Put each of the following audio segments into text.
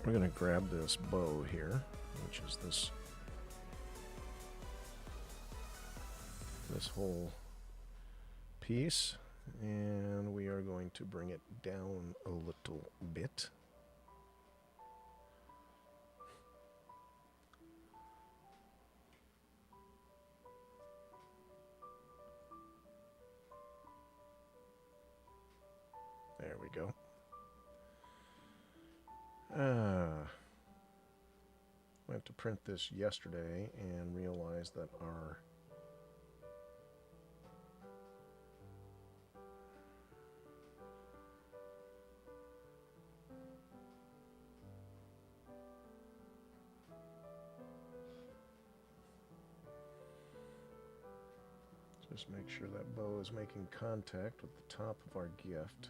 we're going to grab this bow here, which is this whole piece, and we are going to bring it down a little bit. There we go. I went to print this yesterday and realized that our just make sure that bow is making contact with the top of our gift.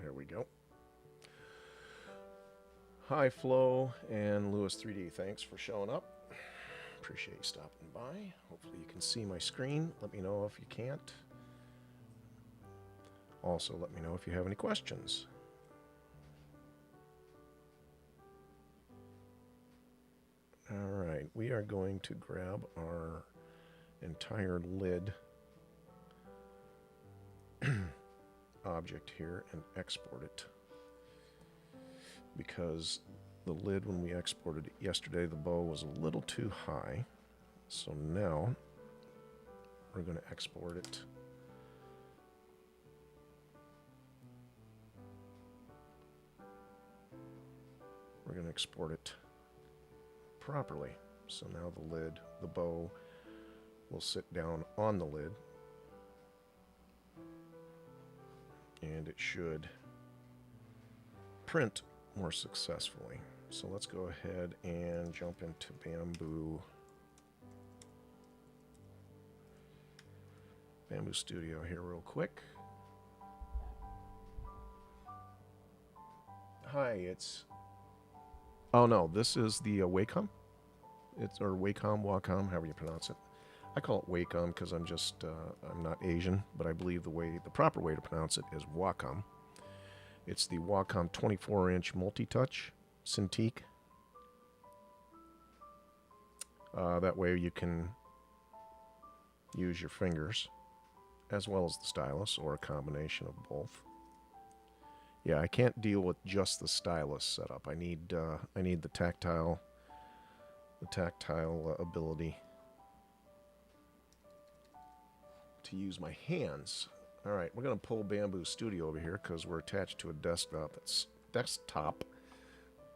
There we go. Hi Flo and Lewis 3D, thanks for showing up. Appreciate you stopping by. Hopefully you can see my screen. Let me know if you can't. Also let me know if you have any questions. Alright, we are going to grab our entire lid object here and export it, because the lid, when we exported it yesterday, the bow was a little too high. So now we're going to export it properly. So now the bow will sit down on the lid, and it should print more successfully. So let's go ahead and jump into Bamboo Studio here real quick. Hi, it's... Oh no, this is the Wacom. It's, or Wacom, however you pronounce it. I call it Wacom because I'm just, I'm not Asian, but I believe the proper way to pronounce it is Wacom. It's the Wacom 24-inch multi-touch Cintiq. That way you can use your fingers as well as the stylus, or a combination of both. Yeah, I can't deal with just the stylus setup. I need the tactile ability to use my hands. All right, we're going to pull Bamboo Studio over here because we're attached to a desktop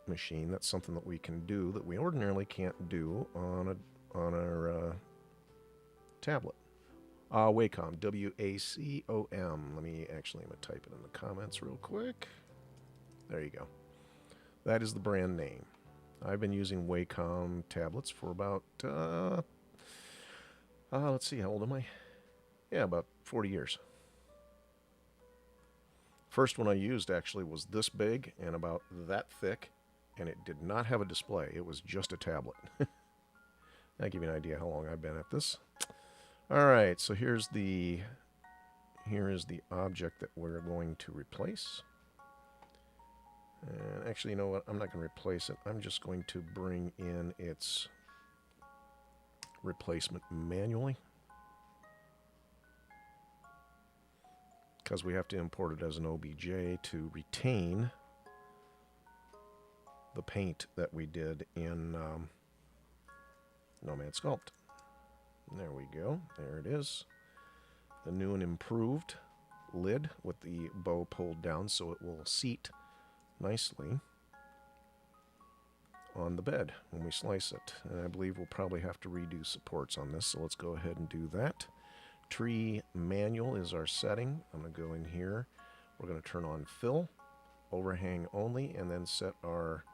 machine. That's something that we can do that we ordinarily can't do on our tablet. Wacom, W-A-C-O-M. Let me type it in the comments real quick. There you go. That is the brand name. I've been using Wacom tablets for about, let's see, how old am I? Yeah, about 40 years. First one I used actually was this big and about that thick, and it did not have a display. It was just a tablet. That'll give you an idea how long I've been at this. All right, so here is the object that we're going to replace. And actually, you know what? I'm not going to replace it. I'm just going to bring in its replacement manually, because we have to import it as an OBJ to retain the paint that we did in Nomad Sculpt. There we go. There it is. The new and improved lid with the bow pulled down so it will seat nicely on the bed when we slice it. And I believe we'll probably have to redo supports on this, so let's go ahead and do that. Tree manual is our setting. I'm going to go in here. We're going to turn on fill, overhang only, and then set our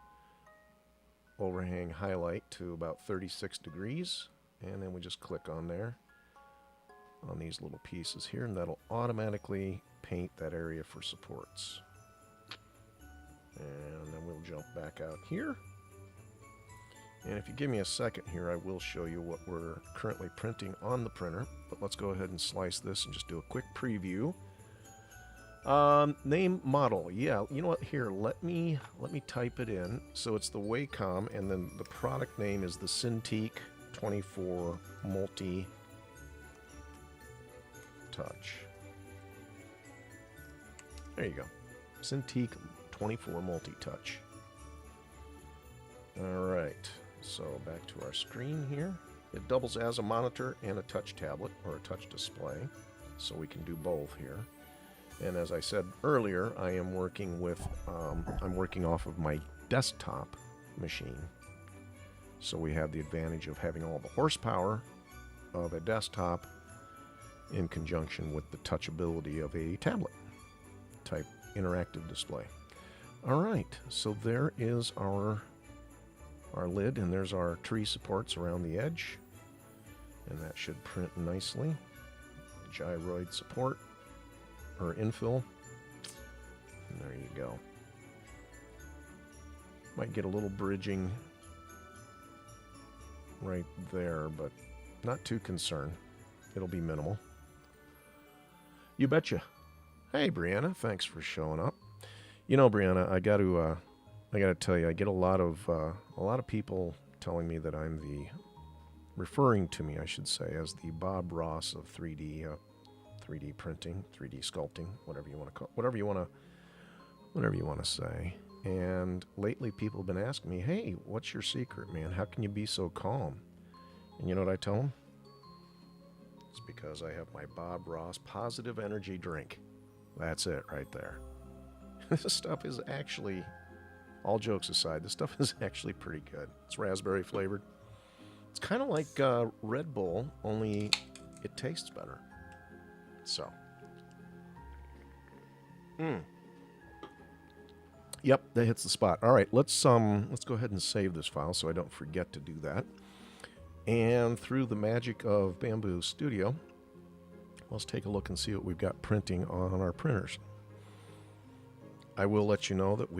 overhang highlight to about 36 degrees. And then we just click on there on these little pieces here, and that'll automatically paint that area for supports. And then we'll jump back out here. And if you give me a second here, I will show you what we're currently printing on the printer. But let's go ahead and slice this and just do a quick preview. Name model. Yeah, you know what? Here, let me type it in. So it's the Wacom, and then the product name is the Cintiq 24 Multi Touch. There you go. Cintiq 24 Multi Touch. All right. So back to our screen here. It doubles as a monitor and a touch tablet or a touch display, so we can do both here. And as I said earlier, I am working with, I'm working off of my desktop machine. So we have the advantage of having all the horsepower of a desktop in conjunction with the touchability of a tablet type interactive display. All right, so there is our lid, and there's our tree supports around the edge. And that should print nicely. Gyroid support. Or infill. And there you go. Might get a little bridging right there, but not too concerned. It'll be minimal. You betcha. Hey, Brianna, thanks for showing up. You know, Brianna, I got to tell you, I get a lot of people telling me that I'm referring to me, I should say, as the Bob Ross of 3D printing, 3D sculpting, whatever you want to call, whatever you want to say. And lately people have been asking me, hey, what's your secret, man? How can you be so calm? And you know what I tell them? It's because I have my Bob Ross positive energy drink. That's it right there. This stuff is actually, all jokes aside, this stuff is actually pretty good. It's raspberry flavored. It's kind of like Red Bull, only it tastes better. So, yep, that hits the spot. All right, let's go ahead and save this file so I don't forget to do that. And through the magic of Bamboo Studio, let's take a look and see what we've got printing on our printers. I will let you know that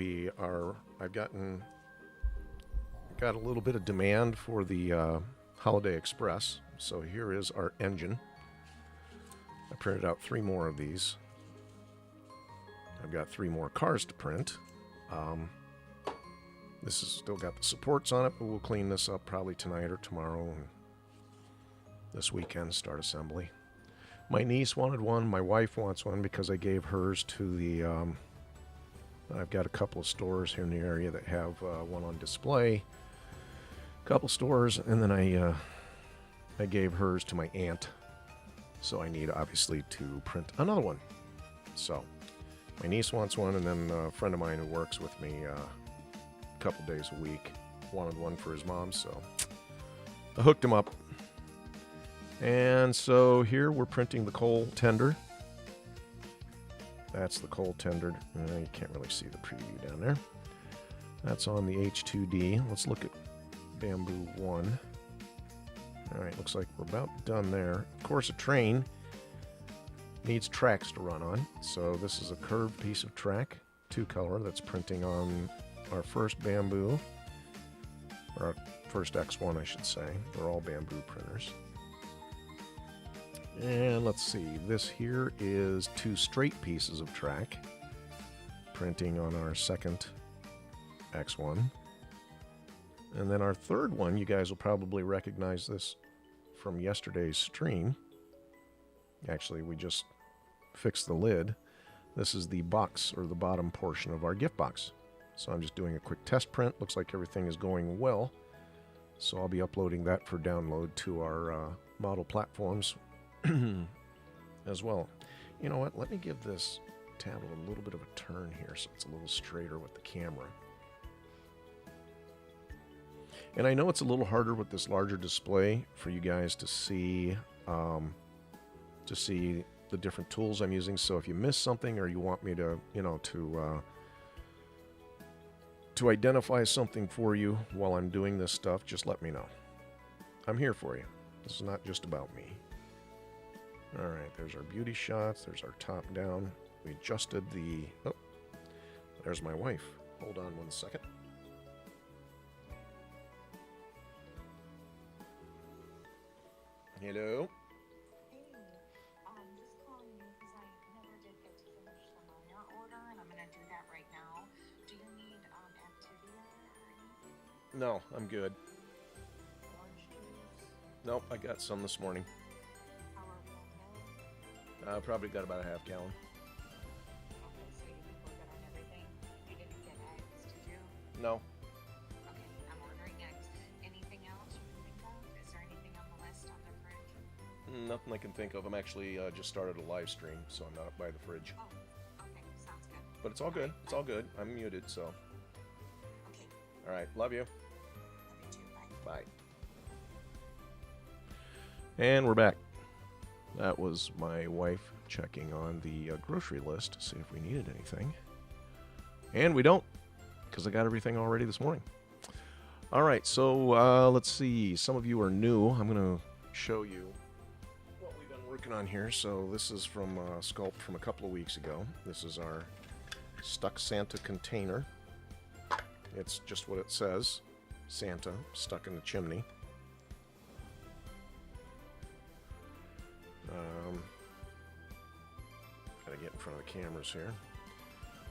I've got a little bit of demand for the Holiday Express. So here is our engine. I printed out 3 more of these. I've got 3 more cars to print. This has still got the supports on it, but we'll clean this up probably tonight or tomorrow, and this weekend start assembly. My niece wanted one. My wife wants one because I gave hers to the... I've got a couple of stores here in the area that have one on display. A couple stores, and then I gave hers to my aunt. So I need, obviously, to print another one. So my niece wants one, and then a friend of mine who works with me a couple days a week wanted one for his mom, so I hooked him up. And so here we're printing the coal tender. That's the coal tender. You can't really see the preview down there. That's on the H2D. Let's look at Bamboo 1. All right, looks like we're about done there. Of course, a train needs tracks to run on. So this is a curved piece of track, 2-color, that's printing on our first Bamboo, or our first X1, I should say. They're all Bamboo printers. And let's see, this here is 2 straight pieces of track, printing on our second X1. And then our third one, you guys will probably recognize this from yesterday's stream. Actually, we just fixed the lid. This is the box, or the bottom portion of our gift box. So I'm just doing a quick test print. Looks like everything is going well. So I'll be uploading that for download to our model platforms as well. You know what? Let me give this tablet a little bit of a turn here so it's a little straighter with the camera. And I know it's a little harder with this larger display for you guys to see the different tools I'm using. So if you miss something or you want me to, to identify something for you while I'm doing this stuff, just let me know. I'm here for you. This is not just about me. All right, there's our beauty shots. There's our top down. We adjusted the... Oh, there's my wife. Hold on 1 second. Hello? Hey, just calling you because I never did get to finish the gonna do that right now. Do you need Activia or anything? No, I'm good. Orange juice? Nope, I got some this morning. How are we on milk? Probably got about a half gallon. Okay, so you think we're good on everything? You didn't get eggs, did you? No, Okay, I'm ordering eggs. Anything else you can think of? Is there anything on the list on the fridge? nothing I can think of. I'm actually just started a live stream, so I'm not by the fridge. Oh, okay, sounds good. But it's all All good. right, It's all good. I'm muted, so. okay, All right, love you. love you too. Bye. Bye. And we're back. That was my wife checking on the grocery list to see if we needed anything. And we don't, because I got everything already this morning. All right, so let's see. Some of you are new. I'm going to show you what we've been working on here. So this is from Sculpt from a couple of weeks ago. This is our stuck Santa container. It's just what it says. Santa stuck in the chimney. Gotta get in front of the cameras here.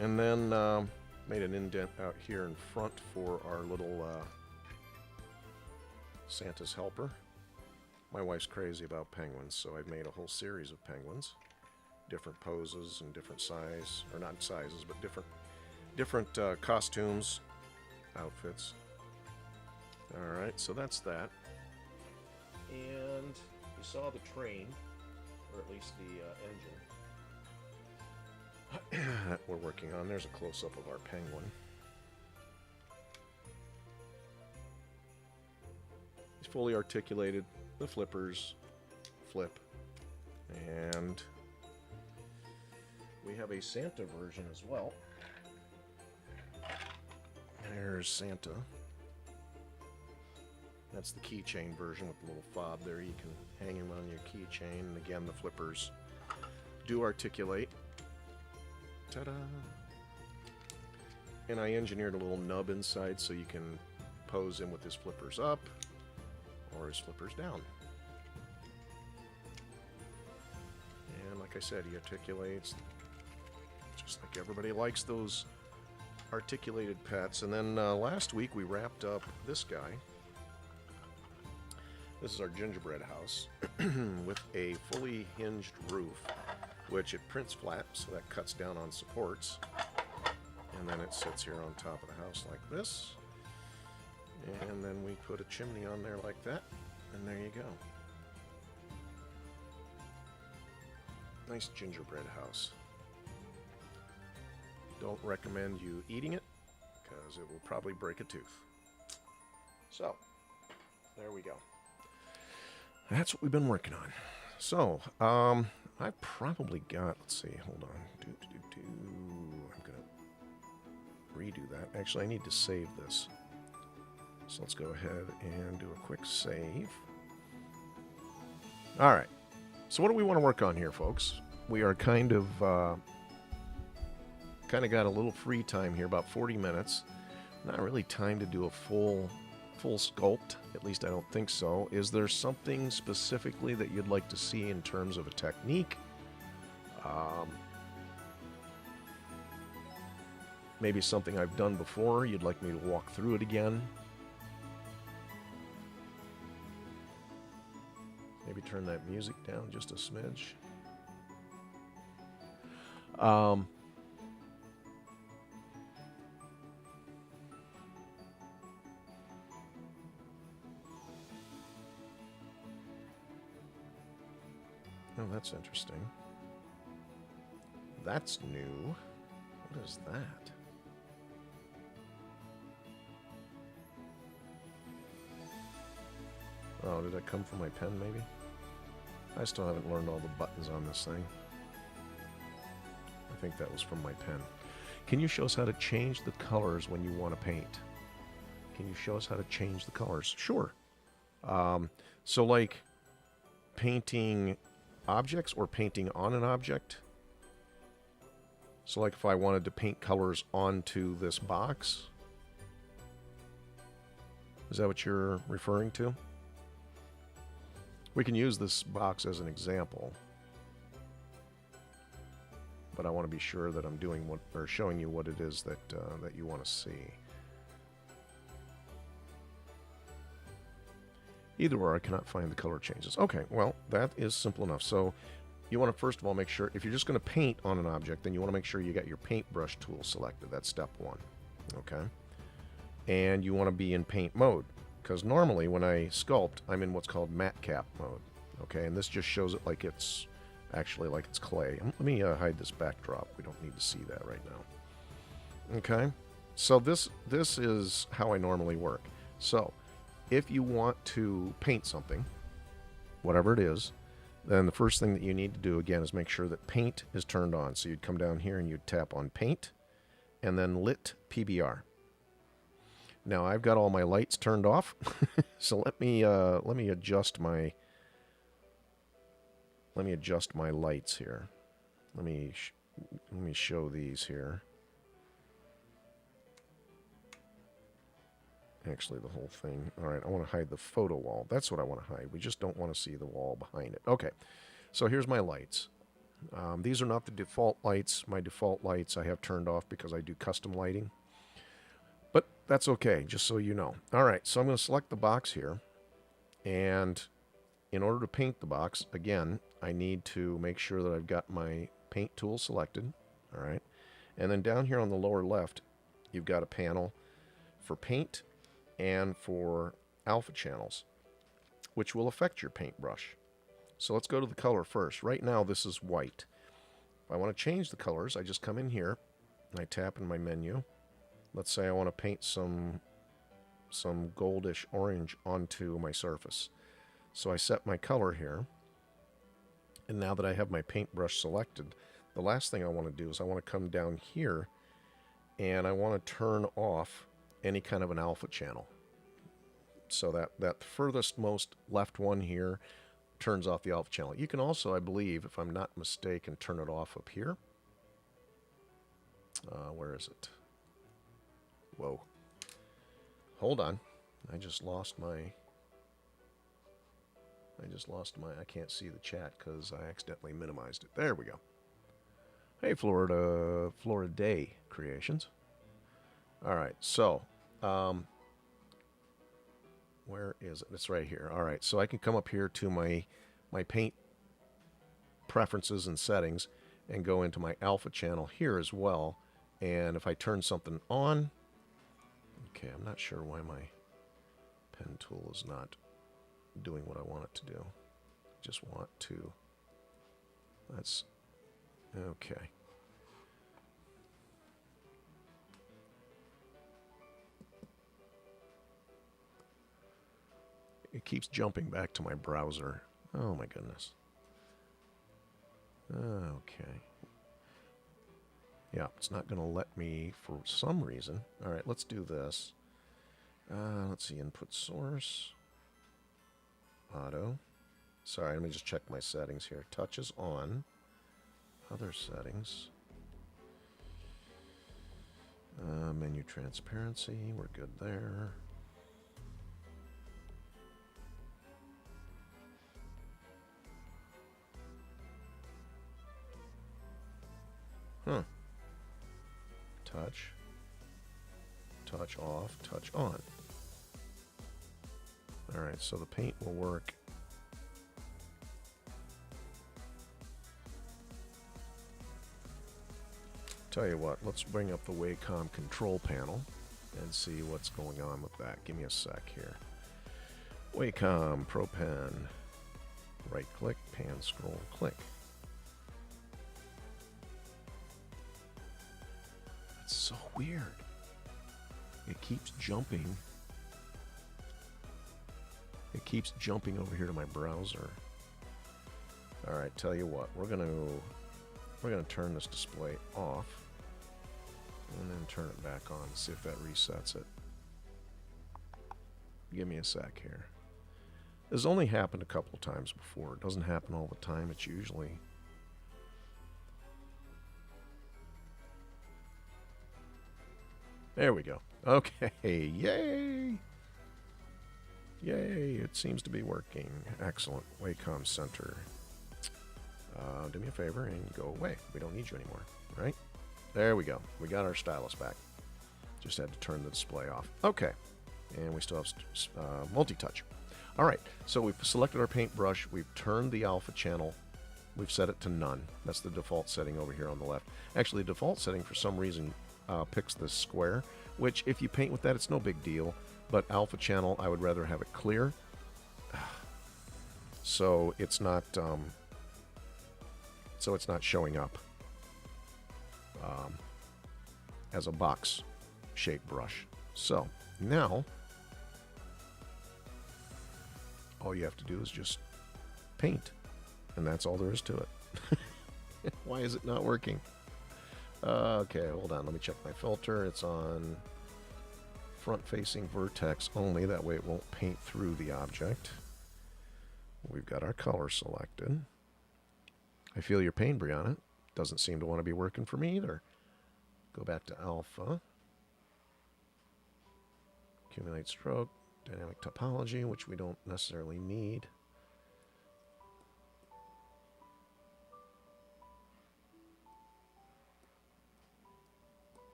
And then made an indent out here in front for our little Santa's helper. My wife's crazy about penguins, so I've made a whole series of penguins. Different poses and different size, or not sizes, but different costumes, outfits. Alright, so that's that. And you saw the train, or at least the engine that we're working on. There's a close-up of our penguin. He's fully articulated. The flippers flip. And we have a Santa version as well. There's Santa. That's the keychain version with the little fob there. You can hang him on your keychain. And again, the flippers do articulate. Ta-da! And I engineered a little nub inside so you can pose him with his flippers up or his flippers down. And like I said, he articulates just like everybody likes those articulated pets. And then last week we wrapped up this guy. This is our gingerbread house with a fully hinged roof, which it prints flat, so that cuts down on supports. And then it sits here on top of the house like this. And then we put a chimney on there like that, and there you go. Nice gingerbread house. Don't recommend you eating it, because it will probably break a tooth. So, there we go. That's what we've been working on. So, I probably got, let's see, hold on. I'm going to redo that. Actually, I need to save this. So let's go ahead and do a quick save. All right. So what do we want to work on here, folks? We are kind of got a little free time here, about 40 minutes. Not really time to do a full sculpt, at least I don't think so. Is there something specifically that you'd like to see in terms of a technique? Maybe something I've done before, you'd like me to walk through it again? Maybe turn that music down just a smidge. Oh, that's interesting. That's new. What is that? Oh, did that come from my pen, maybe? I still haven't learned all the buttons on this thing. I think that was from my pen. Can you show us how to change the colors when you want to paint? Can you show us how to change the colors? Sure. So like painting objects or painting on an object? So like if I wanted to paint colors onto this box? Is that what you're referring to? We can use this box as an example. but I want to be sure that I'm doing what, or showing you what it is that that you want to see. Either or, I cannot find the color changes. Okay, well, that is simple enough. So you want to first of all make sure, if you're just going to paint on an object, then you want to make sure you got your paintbrush tool selected. That's step one. Okay. And you want to be in paint mode, because normally when I sculpt, I'm in what's called matte cap mode. Okay, and this just shows it like it's actually like it's clay. Let me hide this backdrop. We don't need to see that right now. Okay, so this is how I normally work. So if you want to paint something, whatever it is, then the first thing that you need to do again is make sure that paint is turned on. So you'd come down here and you'd tap on paint and then lit PBR. Now I've got all my lights turned off. So let me adjust my lights here. Let me show these here. Actually, the whole thing. All right, I want to hide the photo wall. That's what I want to hide. We just don't want to see the wall behind it. Okay, so here's my lights. These are not the default lights. My default lights I have turned off because I do custom lighting. But that's okay, just so you know. All right, so I'm going to select the box here. And in order to paint the box, again, I need to make sure that I've got my paint tool selected. All right, and then down here on the lower left, you've got a panel for paint and for alpha channels, which will affect your paintbrush. So let's go to the color first. Right now this is white. If I want to change the colors, I just come in here and I tap in my menu. Let's say I want to paint some goldish orange onto my surface. So I set my color here, and now that I have my paintbrush selected, the last thing I want to do is I want to come down here and I want to turn off any kind of an alpha channel. So that furthest most left one here turns off the alpha channel. You can also, I believe, if I'm not mistaken, turn it off up here. Where is it? Whoa. Hold on. I just lost my... I can't see the chat because I accidentally minimized it. There we go. Hey, Florida Day Creations. All right, so... where is it? It's right here. All right, so I can come up here to my paint preferences and settings and go into my alpha channel here as well. And if I turn something on, okay, I'm not sure why my pen tool is not doing what I want it to do. Just want to, that's, okay. It keeps jumping back to my browser. Oh my goodness. Okay. Yeah, it's not going to let me for some reason. All right, let's do this. Let's see, input source. Auto. Sorry, let me just check my settings here. Touch is on. Other settings. Menu transparency, we're good there. Huh. Touch. Touch off, touch on. Alright, so the paint will work. Tell you what, let's bring up the Wacom control panel and see what's going on with that. Give me a sec here. Wacom, Pro Pen. Right click, pan, scroll, click. That's so weird. It keeps jumping. It keeps jumping over here to my browser. All right, tell you what, we're gonna turn this display off and then turn it back on. See if that resets it. Give me a sec here. This has only happened a couple of times before. It doesn't happen all the time. It's usually... There we go. Okay, yay! Yay, it seems to be working. Excellent. Wacom Center. do me a favor and go away. We don't need you anymore, right? There we go. We got our stylus back. Just had to turn the display off. Okay. And we still have multi-touch. All right. So we've selected our paintbrush. We've turned the alpha channel. We've set it to none. That's the default setting over here on the left. Actually, the default setting, for some reason, picks the square, which if you paint with that, it's no big deal. But alpha channel, I would rather have it clear. So it's not showing up as a box shaped brush. So now all you have to do is just paint, and that's all there is to it. Why is it not working? Okay, hold on, let me check my filter. It's on front facing vertex only, that way it won't paint through the object. We've got our color selected. I feel your pain, Brianna. Doesn't seem to want to be working for me either. Go back to alpha. Accumulate stroke. Dynamic topology, which we don't necessarily need.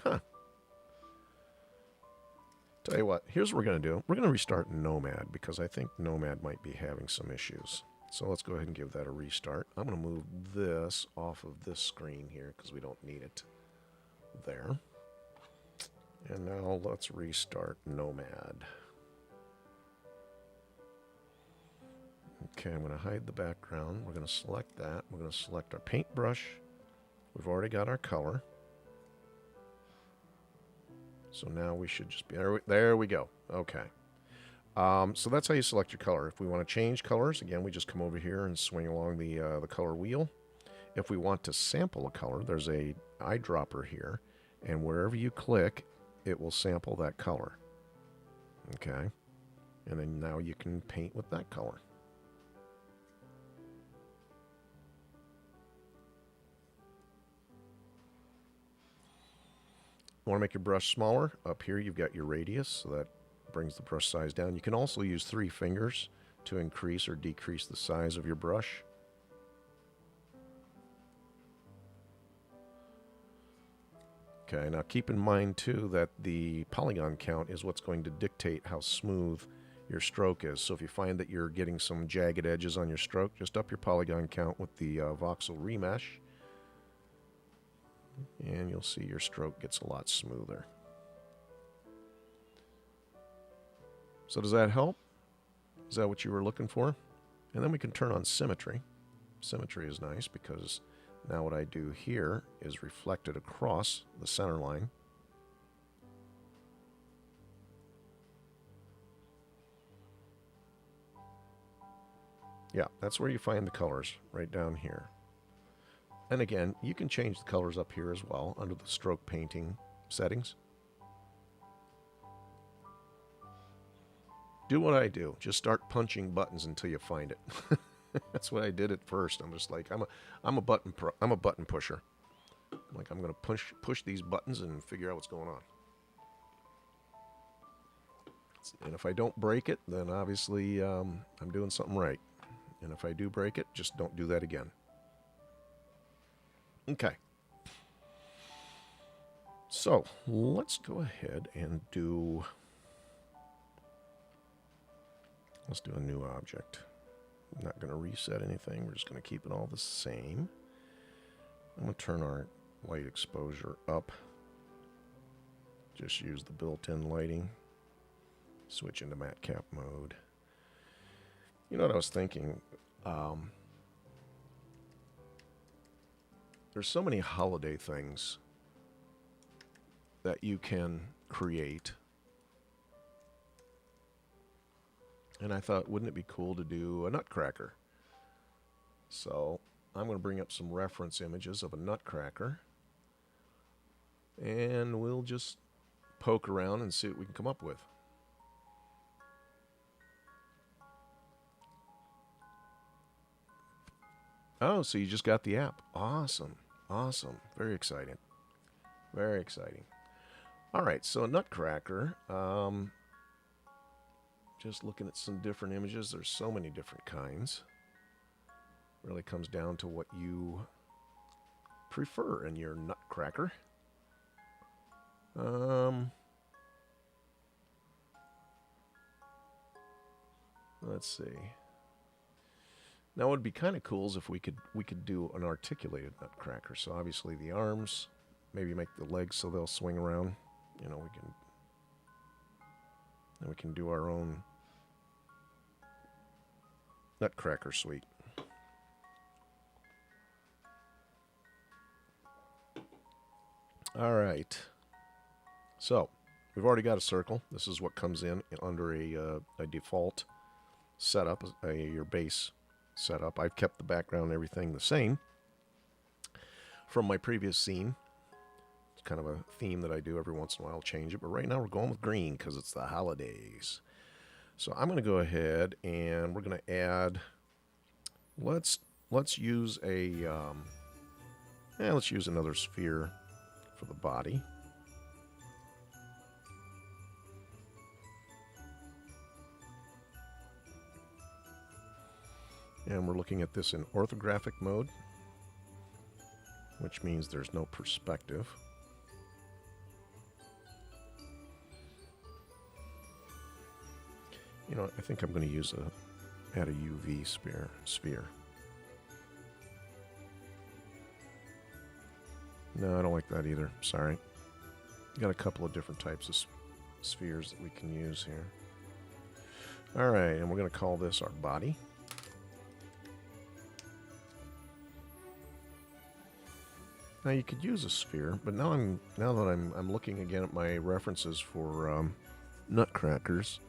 Huh. Tell you what, here's what we're going to do. We're going to restart Nomad because I think Nomad might be having some issues. So let's go ahead and give that a restart. I'm going to move this off of this screen here because we don't need it there. And now let's restart Nomad. Okay, I'm going to hide the background. We're going to select that. We're going to select our paintbrush. We've already got our color. So now we should just be, there we go. Okay. So that's how you select your color. If we want to change colors, again, we just come over here and swing along the color wheel. If we want to sample a color, there's a eyedropper here, and wherever you click, it will sample that color. Okay. And then now you can paint with that color. Want to make your brush smaller? Up here you've got your radius, so that brings the brush size down. You can also use 3 fingers to increase or decrease the size of your brush. Okay, now keep in mind too that the polygon count is what's going to dictate how smooth your stroke is. So if you find that you're getting some jagged edges on your stroke, just up your polygon count with the voxel remesh, and you'll see your stroke gets a lot smoother. So does that help? Is that what you were looking for? And then we can turn on symmetry. Symmetry is nice because now what I do here is reflected across the center line. Yeah, that's where you find the colors, right down here. And again, you can change the colors up here as well under the stroke painting settings. Do what I do. Just start punching buttons until you find it. That's what I did at first. I'm just like, I'm a button pusher. Like, I'm going to push these buttons and figure out what's going on. And if I don't break it, then obviously I'm doing something right. And if I do break it, just don't do that again. Okay. So let's go ahead and let's do a new object. I'm not going to reset anything. We're just going to keep it all the same. I'm going to turn our light exposure up. Just use the built-in lighting. Switch into matte cap mode. You know what I was thinking? There's so many holiday things that you can create. And I thought, wouldn't it be cool to do a nutcracker? So I'm going to bring up some reference images of a nutcracker. And we'll just poke around and see what we can come up with. Oh, so you just got the app. Awesome. Awesome. Very exciting. Very exciting. All right, so a nutcracker. Just looking at some different images. There's so many different kinds. Really comes down to what you prefer in your nutcracker. Let's see. Now, what would be kind of cool is if we could do an articulated nutcracker. So obviously the arms, maybe make the legs so they'll swing around. You know, we can do our own nutcracker suite. All right. So we've already got a circle. This is what comes in under a default setup, your base setup. I've kept the background and everything the same from my previous scene. It's kind of a theme that I do every once in a while. I'll change it, but right now we're going with green because it's the holidays. So I'm going to go ahead and we're going to add. Let's use let's use another sphere for the body. And we're looking at this in orthographic mode, which means there's no perspective. You know, I think I'm going to add a UV sphere. No, I don't like that either. Sorry. Got a couple of different types of spheres that we can use here. All right, and we're going to call this our body. Now you could use a sphere, but now that I'm looking again at my references for nutcrackers.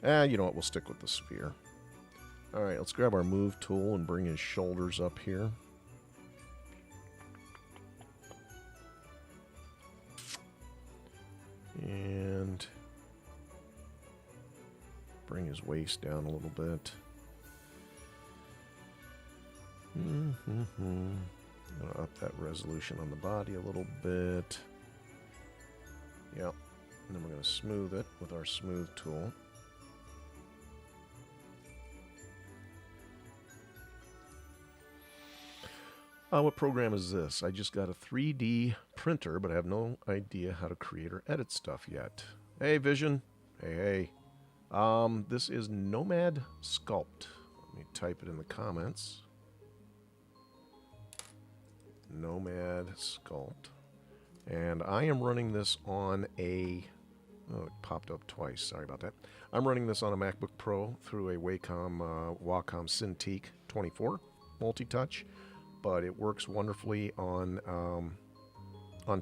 You know what? We'll stick with the sphere. All right, let's grab our move tool and bring his shoulders up here. And bring his waist down a little bit. Up that resolution on the body a little bit. Yep. And then we're going to smooth it with our smooth tool. What program is this? I just got a 3D printer, but I have no idea how to create or edit stuff yet. Hey, Vision. Hey. This is Nomad Sculpt. Let me type it in the comments. Nomad Sculpt. And I am running this on a... Oh, it popped up twice. Sorry about that. I'm running this on a MacBook Pro through a Wacom Cintiq 24 multi-touch. But it works wonderfully on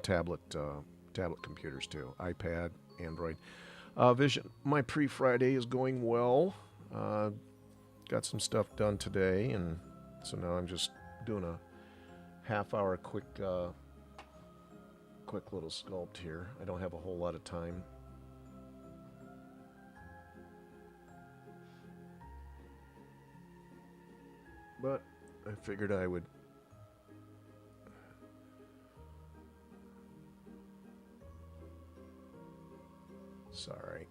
tablet computers too, iPad, Android. Vision, my pre-Friday is going well. Got some stuff done today, and so now I'm just doing a half-hour quick little sculpt here. I don't have a whole lot of time. But I figured I would... Sorry.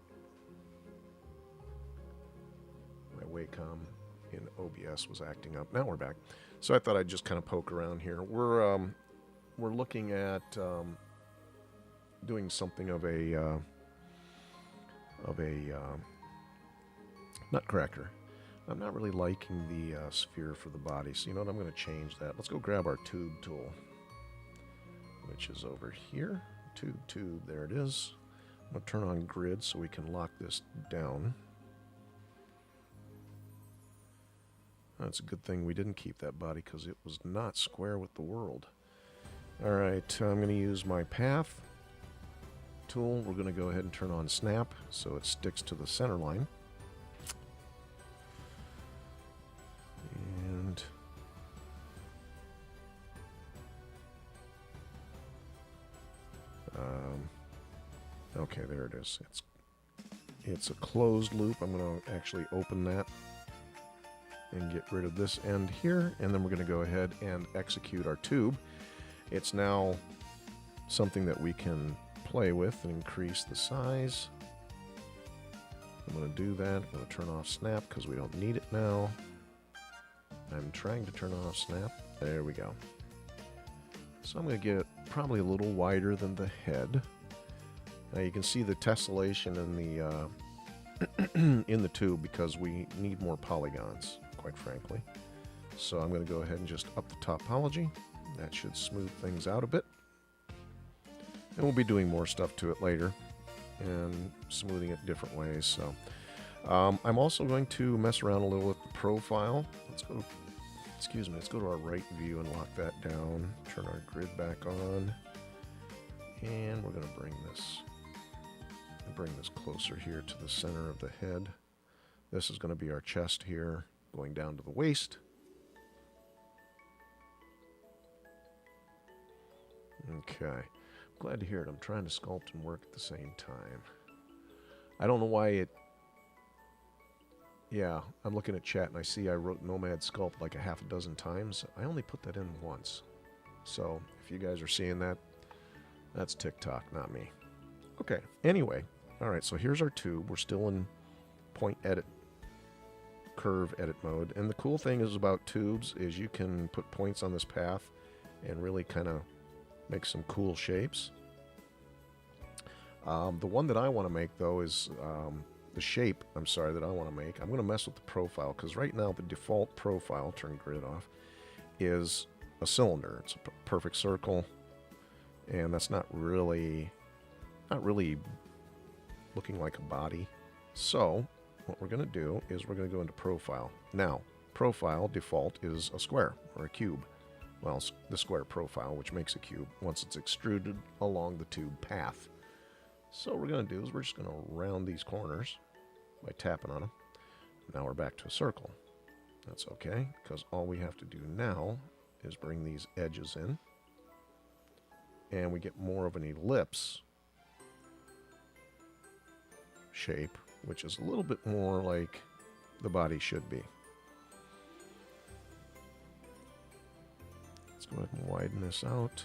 My Wacom in OBS was acting up. Now we're back. So I thought I'd just kind of poke around here. We're looking at doing something of a nutcracker. I'm not really liking the sphere for the body, so you know what? I'm going to change that. Let's go grab our tube tool, which is over here. Tube, there it is. I'm going to turn on grid so we can lock this down. That's a good thing we didn't keep that body because it was not square with the world. Alright, I'm going to use my path tool. We're going to go ahead and turn on snap so it sticks to the center line. And okay, there it is. It's a closed loop. I'm going to actually open that and get rid of this end here, and then we're going to go ahead and execute our tube. It's now something that we can play with and increase the size. I'm going to do that. I'm going to turn off snap because we don't need it now. I'm trying to turn off snap. There we go. So I'm going to get it probably a little wider than the head. Now you can see the tessellation in the in the tube because we need more polygons, quite frankly. So I'm going to go ahead and just up the topology. That should smooth things out a bit. And we'll be doing more stuff to it later and smoothing it different ways. So I'm also going to mess around a little with the profile. Let's go, let's go to our right view and lock that down. Turn our grid back on. And we're going to bring this closer here to the center of the head. This is going to be our chest here, going down to the waist. Okay. Glad to hear it. I'm trying to sculpt and work at the same time. I don't know why it... Yeah, I'm looking at chat and I see I wrote Nomad Sculpt like a half a dozen times. I only put that in once. So, if you guys are seeing that, that's TikTok, not me. Okay, anyway. Alright, so here's our tube. We're still in point edit, curve edit mode. And the cool thing is about tubes is you can put points on this path and really kind of make some cool shapes. The one that I want to make, though, is the shape, that I want to make. I'm going to mess with the profile, because right now the default profile, turn grid off, is a cylinder. It's a perfect circle, and that's not really looking like a body. So what we're going to do is we're going to go into profile. Now, profile default is a square or a cube. Well, it's the square profile, which makes a cube once it's extruded along the tube path. So what we're going to do is we're just going to round these corners by tapping on them. Now we're back to a circle. That's okay, because all we have to do now is bring these edges in. And we get more of an ellipse shape, which is a little bit more like the body should be. Let's go ahead and widen this out.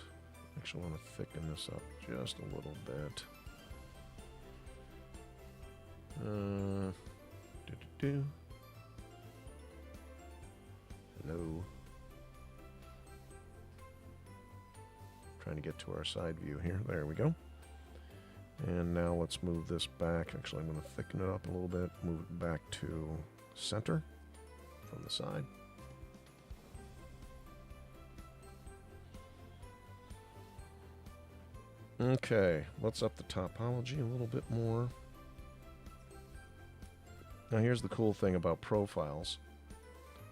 Actually, I want to thicken this up just a little bit. No. Trying to get to our side view here. There we go. And now let's move this back. Actually, I'm going to thicken it up a little bit. Move it back to center from the side. Okay, let's up the topology a little bit more. Now here's the cool thing about profiles.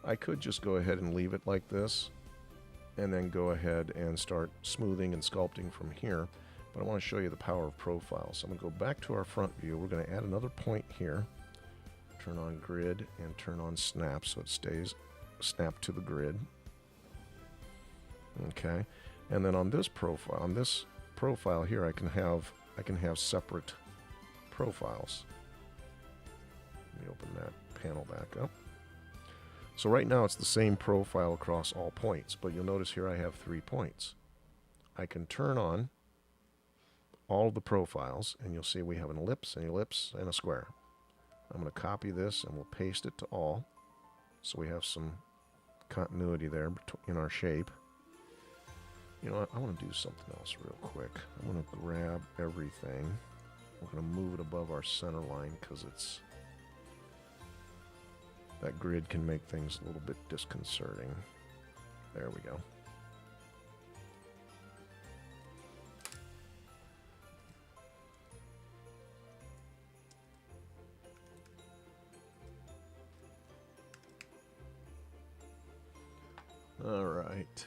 I could just go ahead and leave it like this, and then go ahead and start smoothing and sculpting from here. But I want to show you the power of profiles. So I'm going to go back to our front view. We're going to add another point here. Turn on grid and turn on snap so it stays snapped to the grid. Okay, and then on this profile here, I can have separate profiles. Let me open that panel back up. So right now it's the same profile across all points, but you'll notice here I have 3 points. I can turn on all of the profiles, and you'll see we have an ellipse, and a square. I'm going to copy this and we'll paste it to all, so we have some continuity there in our shape. You know what, I want to do something else real quick. I'm going to grab everything. We're going to move it above our center line, because that grid can make things a little bit disconcerting. There we go. All right.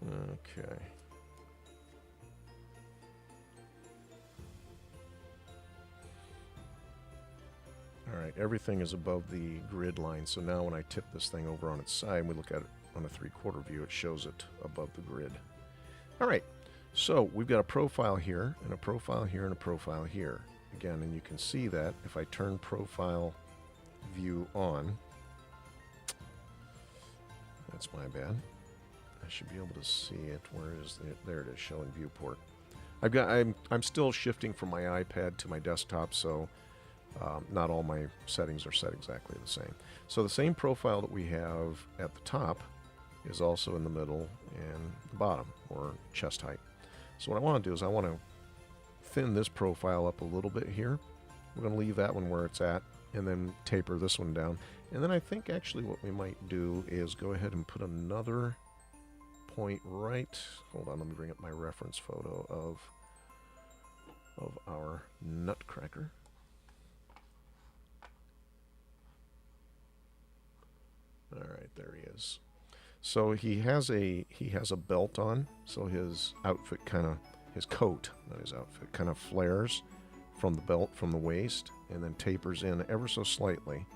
Okay. All right, everything is above the grid line, so now when I tip this thing over on its side and we look at it on a 3/4 view, it shows it above the grid. All right, so we've got a profile here, and a profile here, and a profile here. Again, and you can see that if I turn profile view on, that's my bad. I should be able to see it. Where is it? There it is, showing viewport. I'm still shifting from my iPad to my desktop, so Not all my settings are set exactly the same. So the same profile that we have at the top is also in the middle and the bottom, or chest height. So what I want to do is I want to thin this profile up a little bit here. We're going to leave that one where it's at and then taper this one down. And then I think actually what we might do is go ahead and put another point right. Hold on, let me bring up my reference photo of our nutcracker. All right, there he is. So he has a belt on, so his outfit his coat, not his outfit, kind of flares from the belt, from the waist, and then tapers in ever so slightly.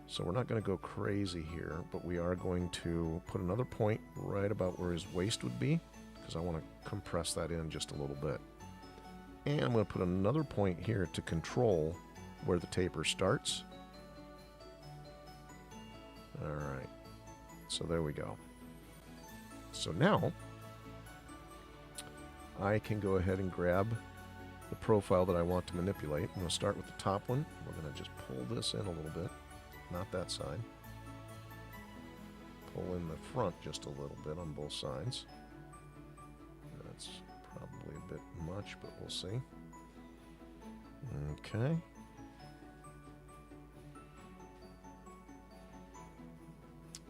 So we're not going to go crazy here, but we are going to put another point right about where his waist would be, because I want to compress that in just a little bit. And I'm going to put another point here to control where the taper starts. All right. So there we go. So now I can go ahead and grab the profile that I want to manipulate. I'm going to start with the top one. We're going to just pull this in a little bit. Not that side. Pull in the front just a little bit on both sides. That's probably a bit much, but we'll see. Okay.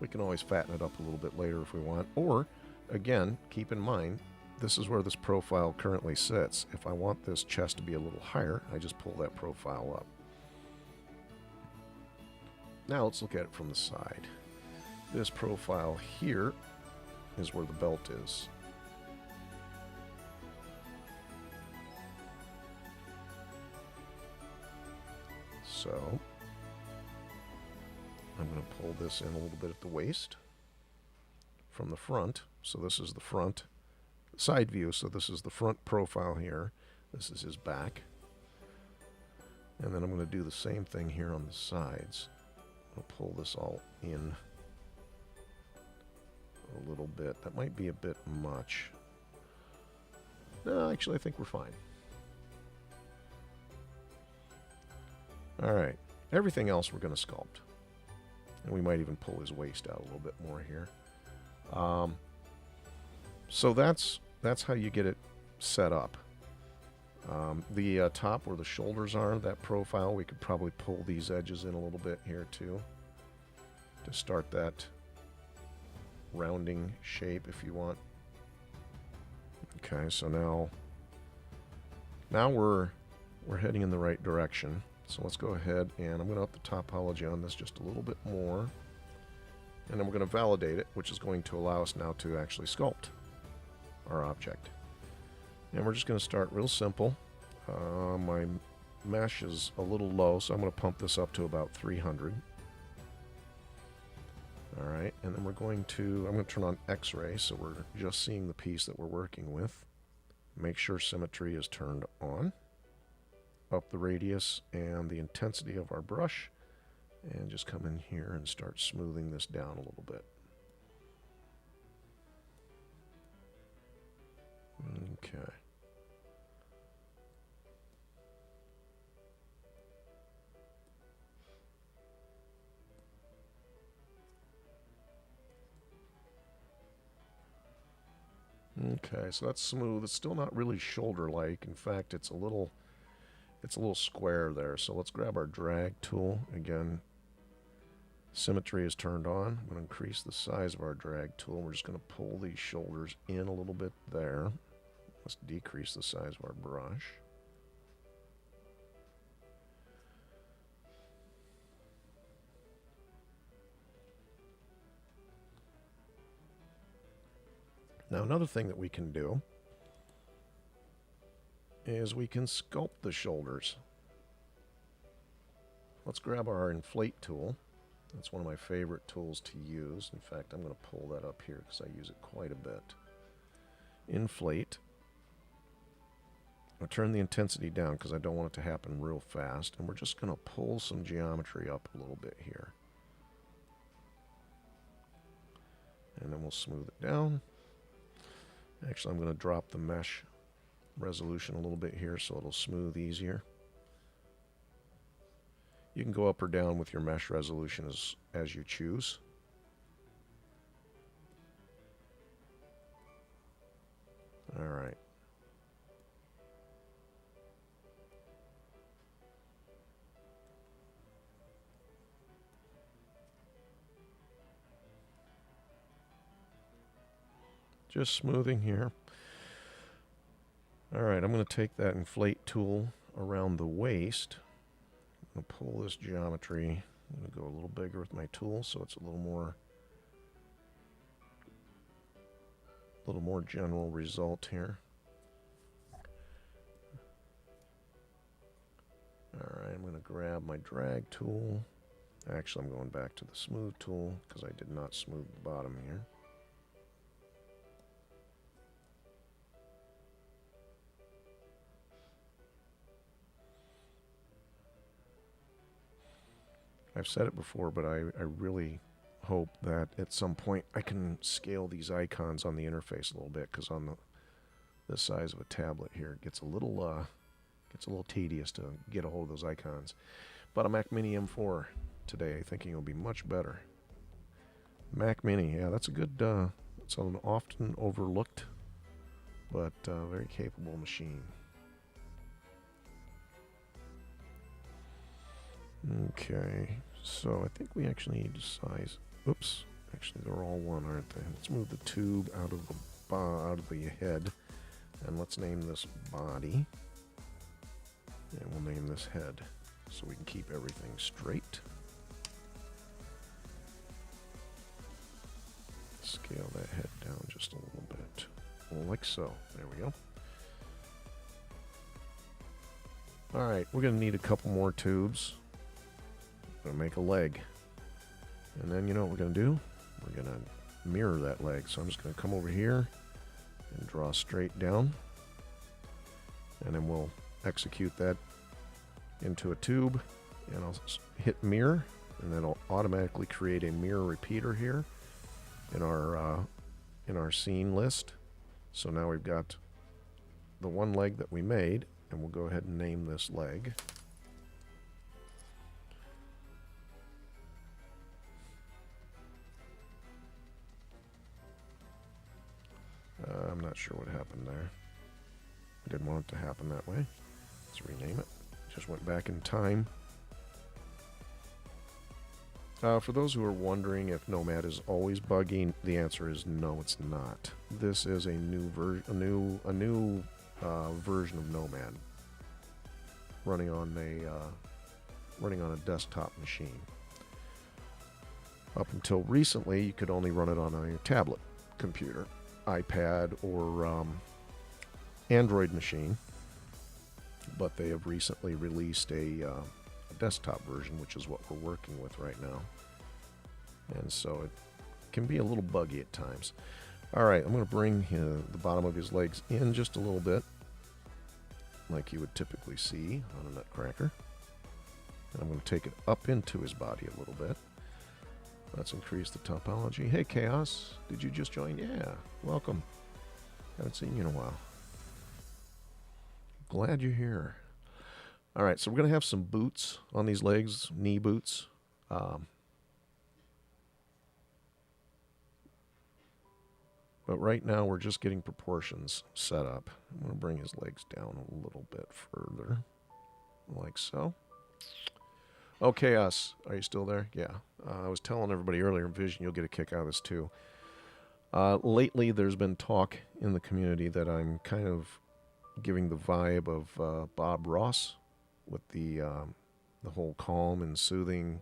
We can always fatten it up a little bit later if we want. Or, again, keep in mind, this is where this profile currently sits. If I want this chest to be a little higher, I just pull that profile up. Now let's look at it from the side. This profile here is where the belt is. So I'm going to pull this in a little bit at the waist from the front. So this is the front side view. So this is the front profile here. This is his back. And then I'm going to do the same thing here on the sides. I'll pull this all in a little bit. That might be a bit much. No, actually I think we're fine. All right. Everything else we're going to sculpt. And we might even pull his waist out a little bit more here. So that's how you get it set up. The top where the shoulders are, that profile, we could probably pull these edges in a little bit here too to start that rounding shape if you want. Okay, so now we're heading in the right direction. So let's go ahead and I'm going to up the topology on this just a little bit more. And then we're going to validate it, which is going to allow us now to actually sculpt our object. And we're just going to start real simple. My mesh is a little low, so I'm going to pump this up to about 300. All right, and then I'm going to turn on X-ray, so we're just seeing the piece that we're working with. Make sure symmetry is turned on. Up the radius and the intensity of our brush, and just come in here and start smoothing this down a little bit. Okay. Okay, so that's smooth. It's still not really shoulder-like. In fact, it's a little square there. So let's grab our drag tool. Again, symmetry is turned on. I'm going to increase the size of our drag tool. We're just going to pull these shoulders in a little bit there. Let's decrease the size of our brush. Now another thing that we can do is we can sculpt the shoulders. Let's grab our inflate tool. That's one of my favorite tools to use. In fact, I'm going to pull that up here because I use it quite a bit. Inflate. I'll turn the intensity down because I don't want it to happen real fast. And we're just going to pull some geometry up a little bit here. And then we'll smooth it down. Actually, I'm going to drop the mesh resolution a little bit here so it'll smooth easier. You can go up or down with your mesh resolution as you choose. All right. Just smoothing here. All right, I'm going to take that inflate tool around the waist. I'm going to pull this geometry. I'm going to go a little bigger with my tool so it's a little more general result here. All right, I'm going to grab my drag tool. Actually, I'm going back to the smooth tool because I did not smooth the bottom here. I've said it before, but I really hope that at some point I can scale these icons on the interface a little bit, because on the size of a tablet here, it gets a little tedious to get a hold of those icons. But a Mac Mini M4 today, thinking it'll be much better. Mac Mini, yeah, that's a good, it's an often overlooked, but very capable machine. Okay, so I think we actually need to size. Oops, actually they're all one, aren't they? Let's move the tube out of the head, and let's name this body, and we'll name this head, so we can keep everything straight. Scale that head down just a little bit, like so. There we go. All right, we're going to need a couple more tubes. Gonna make a leg, and then you know what we're gonna do? We're gonna mirror that leg. So I'm just gonna come over here and draw straight down, and then we'll execute that into a tube, and I'll hit mirror, and then I'll automatically create a mirror repeater here in our scene list. So now we've got the one leg that we made, and we'll go ahead and name this leg. I'm not sure what happened there. I didn't want it to happen that way. Let's rename it. Just went back in time. For those who are wondering if Nomad is always buggy, the answer is no, it's not. This is a new version of Nomad running on a desktop machine. Up until recently, you could only run it on a tablet computer, iPad, or Android machine, but they have recently released a desktop version, which is what we're working with right now, and so it can be a little buggy at times. All right, I'm going to bring the bottom of his legs in just a little bit, like you would typically see on a nutcracker, and I'm going to take it up into his body a little bit. Let's increase the topology. Hey, Chaos, did you just join? Yeah, welcome. Haven't seen you in a while. Glad you're here. All right, so we're going to have some boots on these legs, knee boots. But right now we're just getting proportions set up. I'm going to bring his legs down a little bit further, like so. Oh, Chaos, are you still there? Yeah. I was telling everybody earlier in Vision, you'll get a kick out of this too. Lately, there's been talk in the community that I'm kind of giving the vibe of Bob Ross with the whole calm and soothing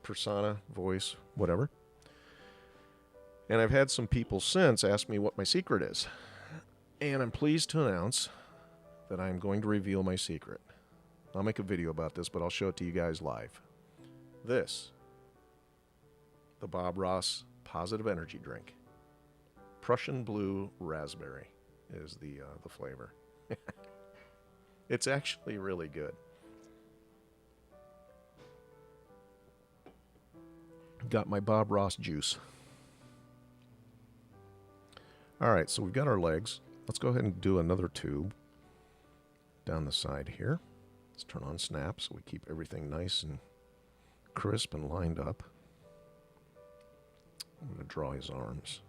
persona, voice, whatever. And I've had some people since ask me what my secret is. And I'm pleased to announce that I'm going to reveal my secret. I'll make a video about this, but I'll show it to you guys live. This, the Bob Ross Positive Energy Drink. Prussian Blue Raspberry is the flavor. It's actually really good. Got my Bob Ross juice. All right, so we've got our legs. Let's go ahead and do another tube. down the side here. Let's turn on snap so we keep everything nice and crisp and lined up. I'm going to draw his arms.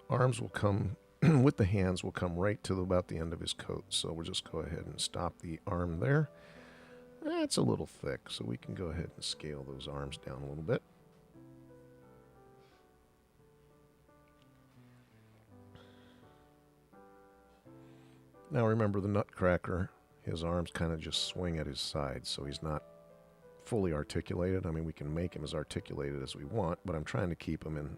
Arms will come, with the hands, will come right to about the end of his coat. So we'll just go ahead and stop the arm there. That's a little thick, so we can go ahead and scale those arms down a little bit. Now remember, the Nutcracker, his arms kind of just swing at his sides, so he's not fully articulated. I mean, we can make him as articulated as we want, but I'm trying to keep him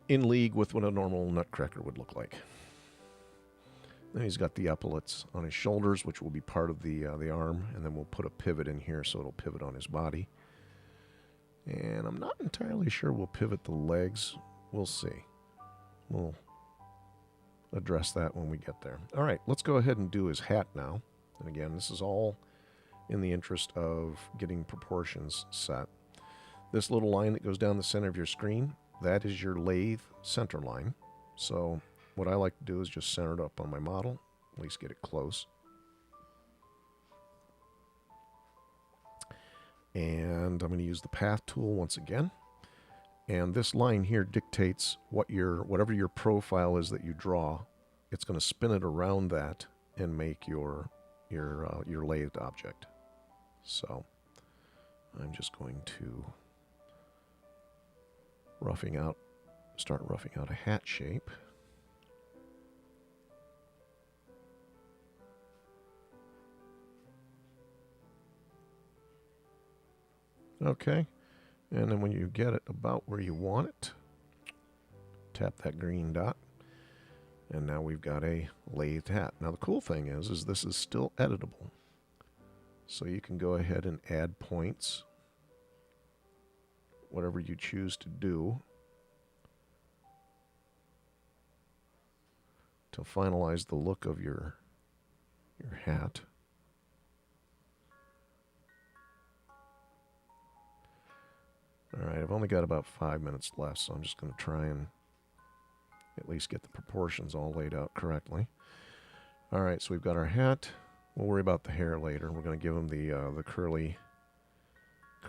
in league with what a normal Nutcracker would look like. Then he's got the epaulets on his shoulders, which will be part of the arm, and then we'll put a pivot in here so it'll pivot on his body. And I'm not entirely sure we'll pivot the legs. We'll see. We'll address that when we get there. All right, let's go ahead and do his hat now. And again, this is all in the interest of getting proportions set. This little line that goes down the center of your screen, that is your lathe center line. So what I like to do is just center it up on my model, at least get it close. And I'm going to use the path tool once again. And this line here dictates whatever your profile is that you draw. It's going to spin it around that and make your lathed object. So I'm just going to start roughing out a hat shape. Okay, and then when you get it about where you want it, tap that green dot, and now we've got a lathed hat. Now the cool thing is this is still editable. So you can go ahead and add points, whatever you choose to do, to finalize the look of your hat. All right, I've only got about 5 minutes left, so I'm just going to try and at least get the proportions all laid out correctly. All right, so we've got our hat. We'll worry about the hair later. We're going to give him the curly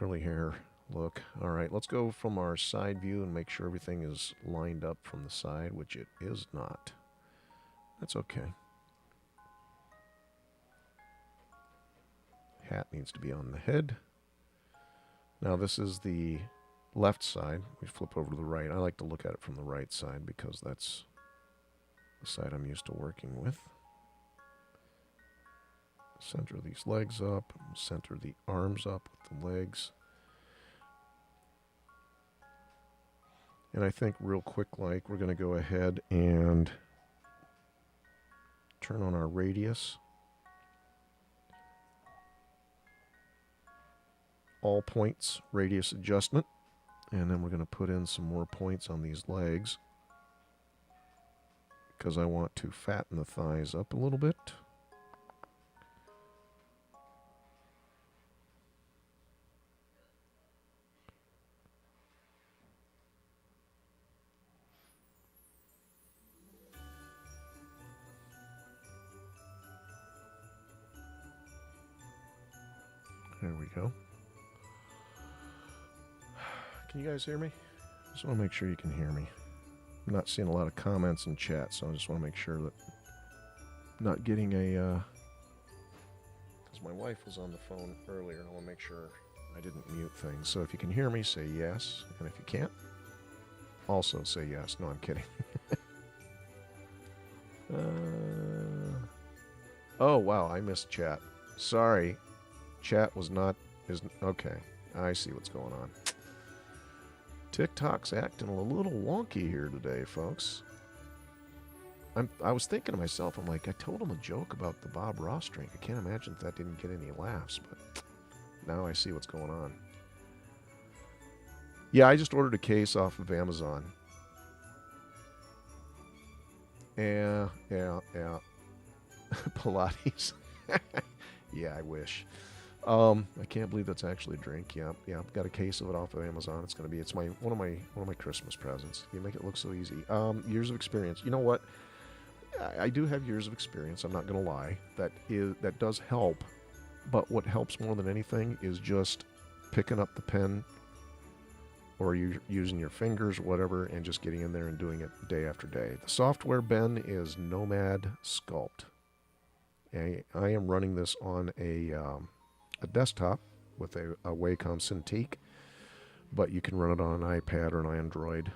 hair look. All right, let's go from our side view and make sure everything is lined up from the side, which it is not. That's okay. Hat needs to be on the head. Now this is the left side. We flip over to the right. I like to look at it from the right side because that's the side I'm used to working with. Center these legs up, center the arms up with the legs. And I think real quick, like, we're going to go ahead and turn on our radius. All points, radius adjustment. And then we're going to put in some more points on these legs because I want to fatten the thighs up a little bit. There we go. Can you guys hear me? Just want to make sure you can hear me. I'm not seeing a lot of comments in chat, so I just want to make sure that I'm not getting a... Because my wife was on the phone earlier, and I want to make sure I didn't mute things. So if you can hear me, say yes. And if you can't, also say yes. No, I'm kidding. Oh, wow, I missed chat. Sorry. Chat was not... Okay, I see what's going on. TikTok's acting a little wonky here today, folks. I was thinking to myself, I'm like, I told him a joke about the Bob Ross drink. I can't imagine that didn't get any laughs, but now I see what's going on. Yeah, I just ordered a case off of Amazon. Yeah. Pilates. Yeah, I wish. I can't believe that's actually a drink. Yeah, I've got a case of it off of Amazon. It's one of my Christmas presents. You make it look so easy. Years of experience. You know what? I do have years of experience. I'm not going to lie. That does help. But what helps more than anything is just picking up the pen, or you using your fingers, whatever, and just getting in there and doing it day after day. The software, Ben, is Nomad Sculpt. I am running this on a desktop with a Wacom Cintiq, but you can run it on an iPad or an Android.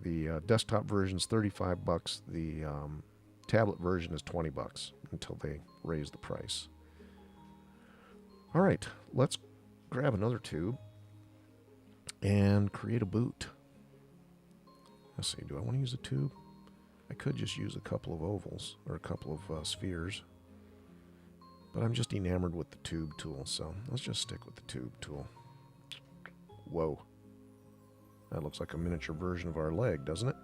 The desktop version is $35. The tablet version is $20 until they raise the price. All right, let's grab another tube and create a boot. Let's see, do I want to use a tube? I could just use a couple of ovals or a couple of spheres, but I'm just enamored with the tube tool, so let's just stick with the tube tool. Whoa. That looks like a miniature version of our leg, doesn't it?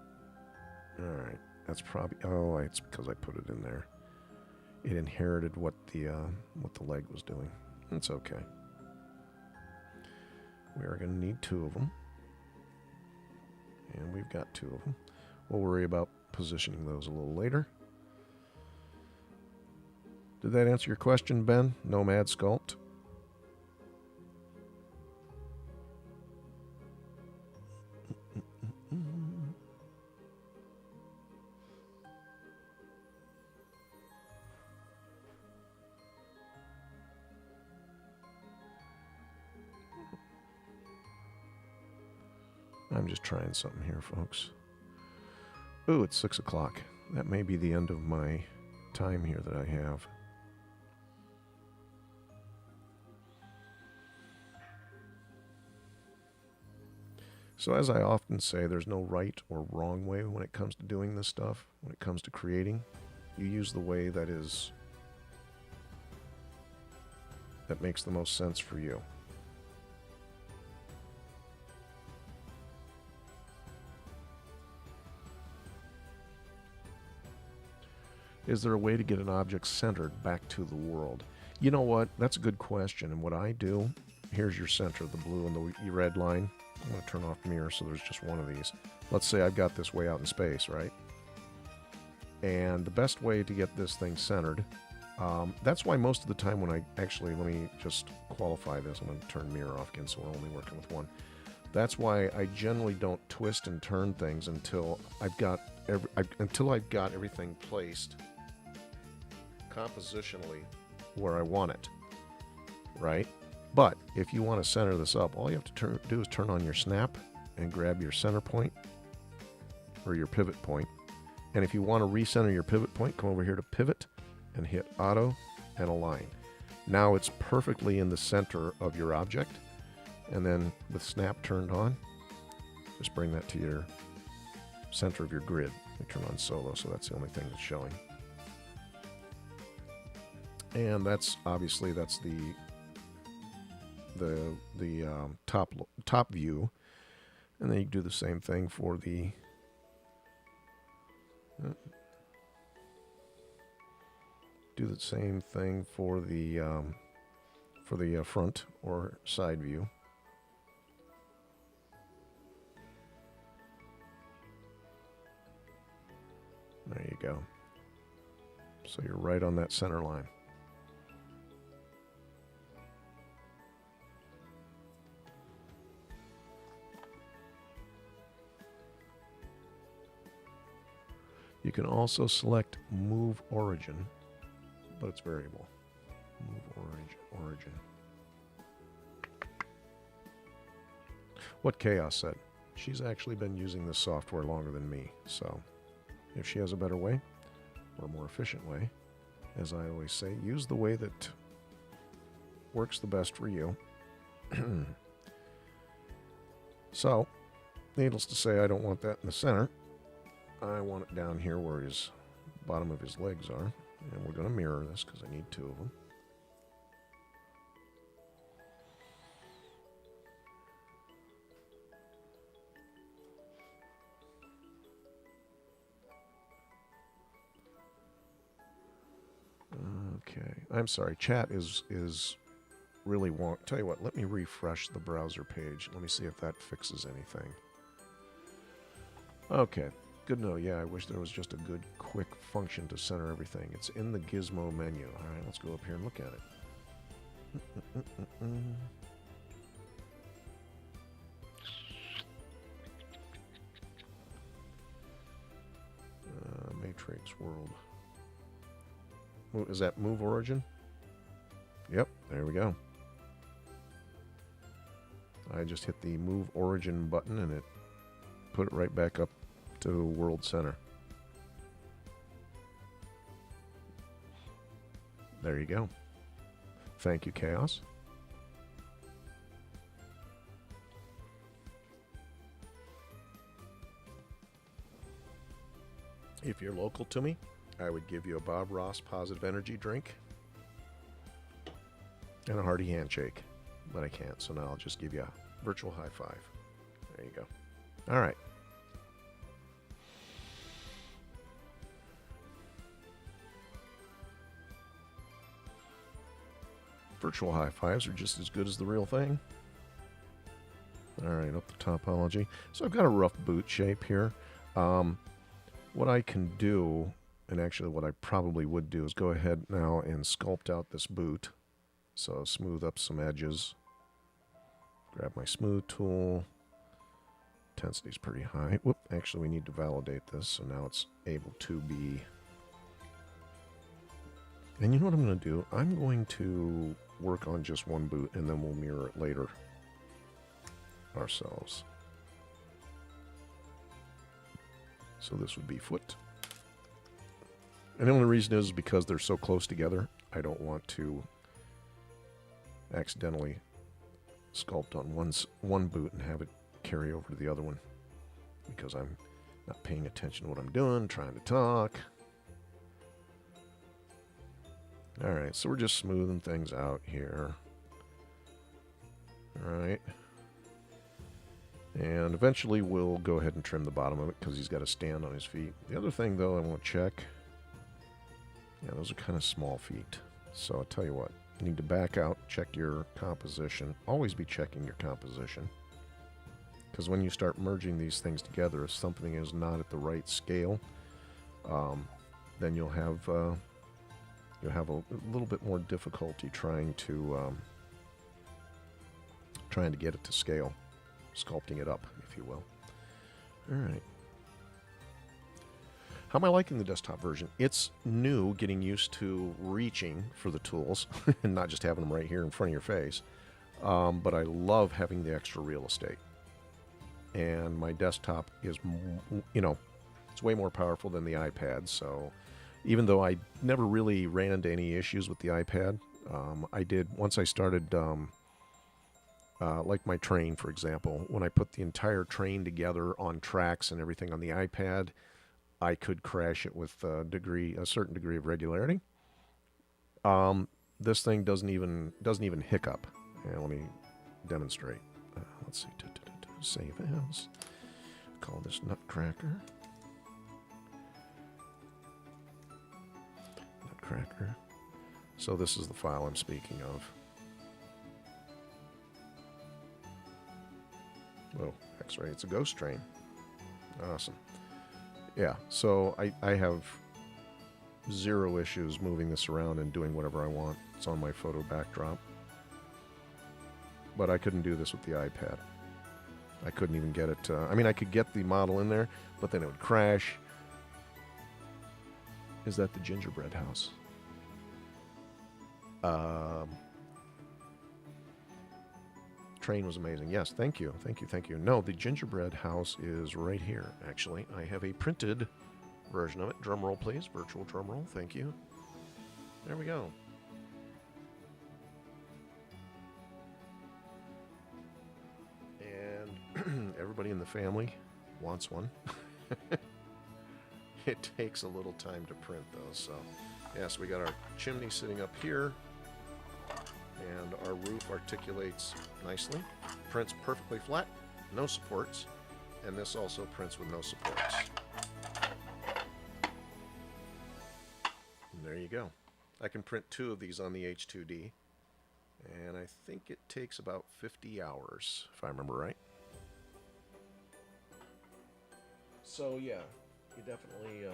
All right, that's probably, oh, it's because I put it in there. It inherited what the leg was doing. It's okay. We are going to need 2 of them. And we've got 2 of them. We'll worry about positioning those a little later. Did that answer your question, Ben? Nomad Sculpt? I'm just trying something here, folks. Ooh, it's 6 o'clock. That may be the end of my time here that I have. So as I often say, there's no right or wrong way when it comes to doing this stuff. When it comes to creating, you use the way that makes the most sense for you. Is there a way to get an object centered back to the world? You know what? That's a good question. And what I do, here's your center, the blue and the red line. I'm going to turn off mirror so there's just one of these. Let's say I've got this way out in space, right? And the best way to get this thing centered, that's why most of the time when let me just qualify this. I'm going to turn mirror off again so we're only working with one. That's why I generally don't twist and turn things until I've got everything placed compositionally where I want it, right? But if you want to center this up, all you have to do is turn on your snap and grab your center point or your pivot point. And if you want to recenter your pivot point, come over here to pivot and hit auto and align. Now it's perfectly in the center of your object. And then with snap turned on, just bring that to your center of your grid. We turn on solo, so that's the only thing that's showing. And that's obviously the top view, and then you do the same thing for the front or side view. There you go. So you're right on that center line. You can also select Move Origin, but it's variable. Move origin. What Chaos said. She's actually been using this software longer than me, so if she has a better way, or a more efficient way, as I always say, use the way that works the best for you. So, needless to say, I don't want that in the center. I want it down here where his bottom of his legs are. And we're going to mirror this because I need 2 of them. Okay. I'm sorry. Chat is really won't. Tell you what, let me refresh the browser page. Let me see if that fixes anything. Okay. Good to know. Yeah, I wish there was just a good, quick function to center everything. It's in the gizmo menu. All right, let's go up here and look at it. Matrix world. Is that move origin? Yep, there we go. I just hit the move origin button and it put it right back up to world center. There you go. Thank you, Chaos. If you're local to me, I would give you a Bob Ross positive energy drink and a hearty handshake, but I can't, so now I'll just give you a virtual high five. There you go. All right. Virtual high fives are just as good as the real thing. All right, up the topology. So I've got a rough boot shape here. What I can do, and actually what I probably would do, is go ahead now and sculpt out this boot. So smooth up some edges. Grab my smooth tool. Intensity's pretty high. Whoop, actually we need to validate this, so now it's able to be... And you know what I'm going to do? I'm going to work on just one boot, and then we'll mirror it later ourselves. So this would be foot. And the only reason is because they're so close together, I don't want to accidentally sculpt on one boot and have it carry over to the other one, because I'm not paying attention to what I'm doing, trying to talk. Alright, so we're just smoothing things out here. Alright. And eventually we'll go ahead and trim the bottom of it because he's got to stand on his feet. The other thing, though, I want to check. Yeah, those are kind of small feet. So I'll tell you what. You need to back out, check your composition. Always be checking your composition. Because when you start merging these things together, if something is not at the right scale, then you'll have a little bit more difficulty trying to get it to scale. Sculpting it up, if you will. Alright. How am I liking the desktop version? It's new, getting used to reaching for the tools and not just having them right here in front of your face. But I love having the extra real estate. And my desktop is, you know, it's way more powerful than the iPad. So even though I never really ran into any issues with the iPad, I did, once I started... like my train, for example, when I put the entire train together on tracks and everything on the iPad, I could crash it with a certain degree of regularity. This thing doesn't even hiccup. Yeah, let me demonstrate. Let's see. Save as. Call this Nutcracker. Nutcracker. So this is the file I'm speaking of. Oh, X-ray. It's a ghost train. Awesome. Yeah, so I have zero issues moving this around and doing whatever I want. It's on my photo backdrop. But I couldn't do this with the iPad. I couldn't even get it... I mean, I could get the model in there, but then it would crash. Is that the gingerbread house? Train was amazing. Yes, thank you. No, the gingerbread house is right here, actually. I have a printed version of it. Drum roll, please. Virtual drum roll. Thank you. There we go. And everybody in the family wants one. It takes a little time to print, though, so... Yes, we got our chimney sitting up here. And our roof articulates nicely. Prints perfectly flat, no supports. And this also prints with no supports. And there you go. I can print 2 of these on the H2D. And I think it takes about 50 hours, if I remember right. So yeah, you definitely.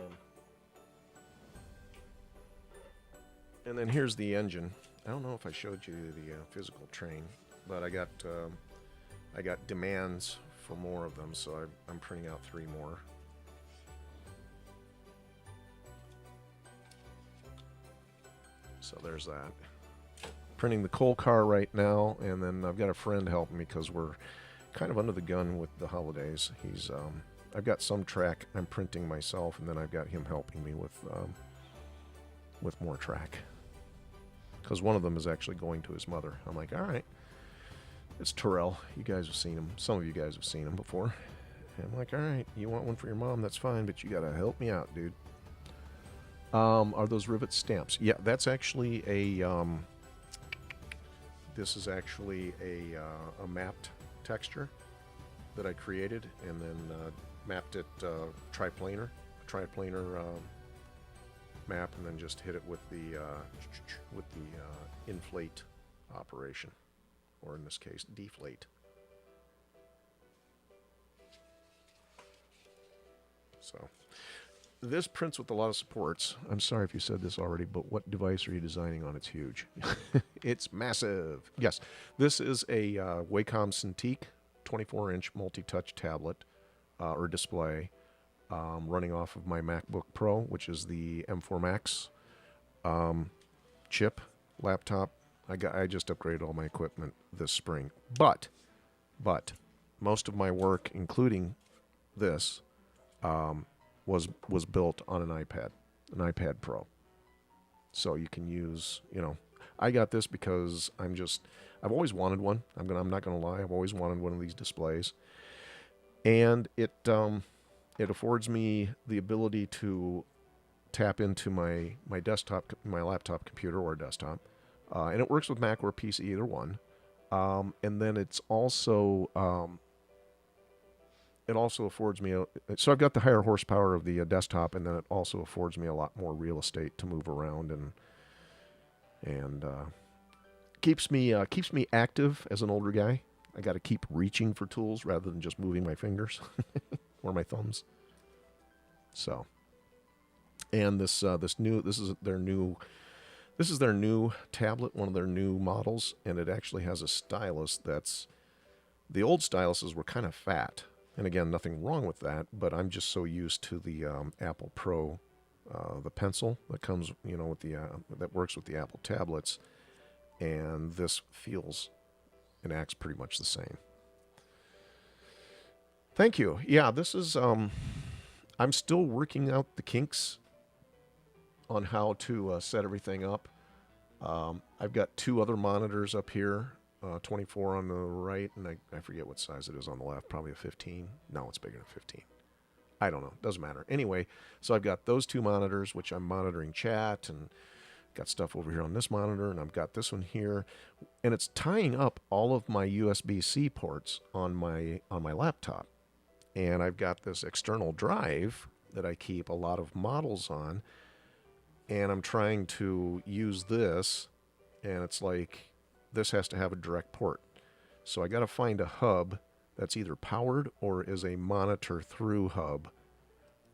And then here's the engine. I don't know if I showed you the physical train, but I got demands for more of them, so I'm printing out 3 more. So there's that. Printing the coal car right now, and then I've got a friend helping me because we're kind of under the gun with the holidays. I've got some track I'm printing myself, and then I've got him helping me with more track. Because one of them is actually going to his mother. I'm like, all right, it's Terrell. You guys have seen him. Some of you guys have seen him before. And I'm like, all right, you want one for your mom? That's fine, but you gotta help me out, dude. Are those rivet stamps? Yeah, that's actually a. This is actually a mapped texture that I created, and then mapped it triplanar map, and then just hit it with the inflate operation, or in this case, deflate. So this prints with a lot of supports. I'm sorry if you said this already, but what device are you designing on? It's huge. It's massive. Yes, this is a Wacom Cintiq 24-inch multi-touch tablet or display running off of my MacBook Pro, which is the M4 Max chip laptop. I just upgraded all my equipment this spring, but most of my work, including this, was built on an iPad Pro. So you can use, I got this because I've always wanted one. I'm not gonna lie, I've always wanted one of these displays, and it affords me the ability to tap into my desktop, my laptop computer or desktop, and it works with Mac or PC, either one. And then it's also it also affords me so I've got the higher horsepower of the desktop, and then it also affords me a lot more real estate to move around, and keeps me active as an older guy. I got to keep reaching for tools rather than just moving my fingers or my thumbs. So, and this is their new tablet, one of their new models, and it actually has a stylus that's, the old styluses were kind of fat. And again, nothing wrong with that, but I'm just so used to the Apple Pro, the pencil that comes, with the that works with the Apple tablets, and this feels and acts pretty much the same. Thank you. Yeah, this is. I'm still working out the kinks on how to set everything up. I've got 2 other monitors up here. 24 on the right, and I forget what size it is on the left, probably a 15. No, it's bigger than 15. I don't know, doesn't matter. Anyway, so I've got those 2 monitors, which I'm monitoring chat, and got stuff over here on this monitor, and I've got this one here, and it's tying up all of my USB-C ports on my laptop. And I've got this external drive that I keep a lot of models on, and I'm trying to use this, and it's like, this has to have a direct port. So I got to find a hub that's either powered or is a monitor through hub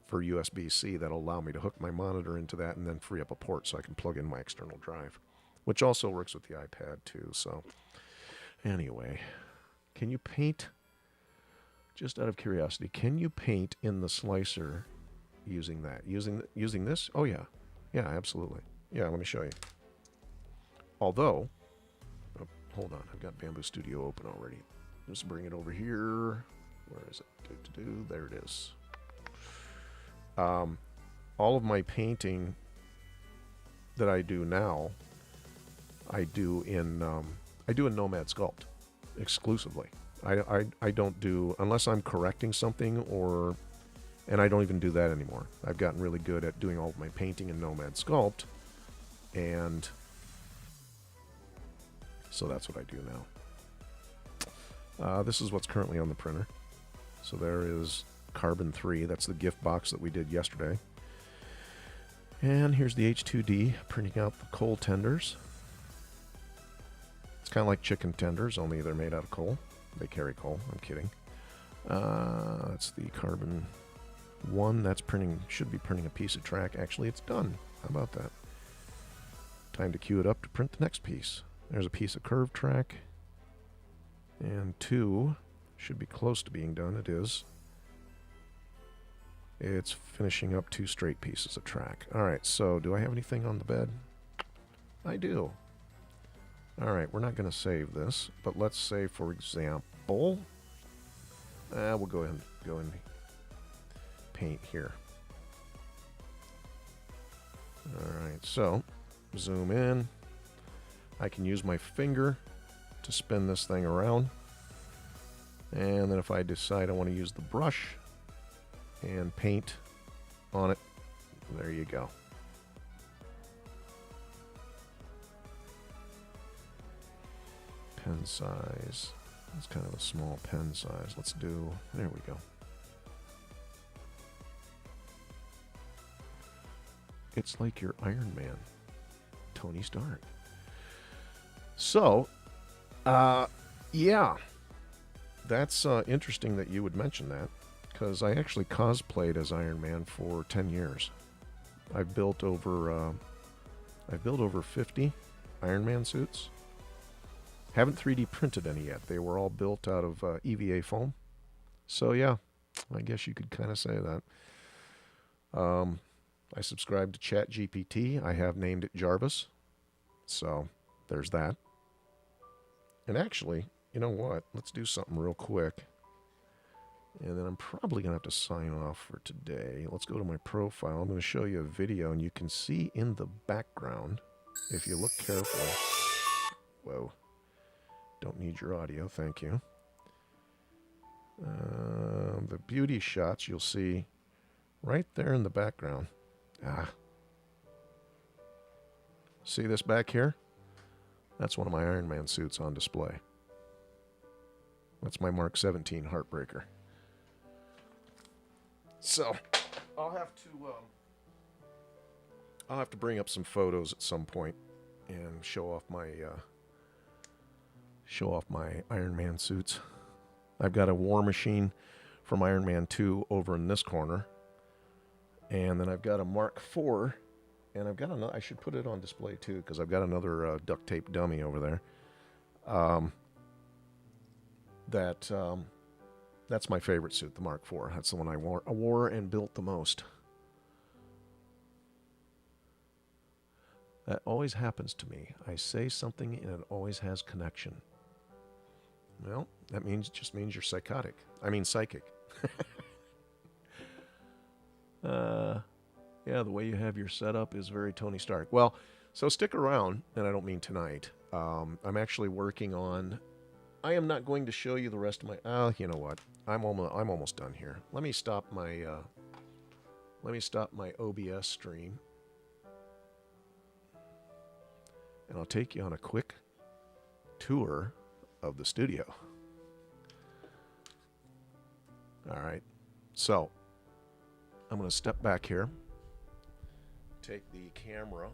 for USB-C that'll allow me to hook my monitor into that and then free up a port so I can plug in my external drive, which also works with the iPad too. So anyway, can you paint, just out of curiosity, can you paint in the slicer using that? Using this? Oh yeah. Yeah, absolutely. Yeah, let me show you. Although, hold on, I've got Bamboo Studio open already. Just bring it over here. Where is it? There it is. All of my painting that I do now, I do in Nomad Sculpt exclusively. I don't do, unless I'm correcting something, and I don't even do that anymore. I've gotten really good at doing all of my painting in Nomad Sculpt, and so that's what I do now. This is what's currently on the printer. So there is Carbon 3. That's the gift box that we did yesterday. And here's the H2D, printing out the coal tenders. It's kind of like chicken tenders, only they're made out of coal. They carry coal. I'm kidding. That's the Carbon one that's printing, should be printing a piece of track. Actually, it's done. How about that? Time to queue it up to print the next piece. There's a piece of curved track. And 2 should be close to being done. It is. It's finishing up 2 straight pieces of track. Alright, so do I have anything on the bed? I do. Alright, we're not going to save this, but let's say, for example, we'll go ahead and go and paint here. Alright, so zoom in. I can use my finger to spin this thing around. And then if I decide I want to use the brush and paint on it, there you go. Pen size. It's kind of a small pen size. Let's do, there we go. It's like your Iron Man, Tony Stark. So, yeah, that's interesting that you would mention that, because I actually cosplayed as Iron Man for 10 years. I've built over 50 Iron Man suits. Haven't 3D printed any yet. They were all built out of EVA foam. So yeah, I guess you could kind of say that. I subscribe to ChatGPT. I have named it Jarvis. So there's that. And actually, you know what? Let's do something real quick. And then I'm probably going to have to sign off for today. Let's go to my profile. I'm going to show you a video, and you can see in the background, if you look carefully. Whoa. Don't need your audio, thank you. The beauty shots you'll see right there in the background. See this back here? That's one of my Iron Man suits on display. That's my Mark 17 Heartbreaker. So, I'll have to bring up some photos at some point and show off my Iron Man suits. I've got a War Machine from Iron Man 2 over in this corner. And then I've got a Mark IV, and I've got another, I should put it on display too, because I've got another duct tape dummy over there. That's my favorite suit, the Mark IV. That's the one I wore and built the most. That always happens to me. I say something and it always has connection. Well, that just means you're psychotic. I mean psychic. Yeah, the way you have your setup is very Tony Stark. Well, so stick around, and I don't mean tonight. I'm actually working on. I am not going to show you the rest of my. You know what? I'm almost done here. Let me stop my OBS stream, and I'll take you on a quick tour of the studio. All right, so I'm going to step back here, take the camera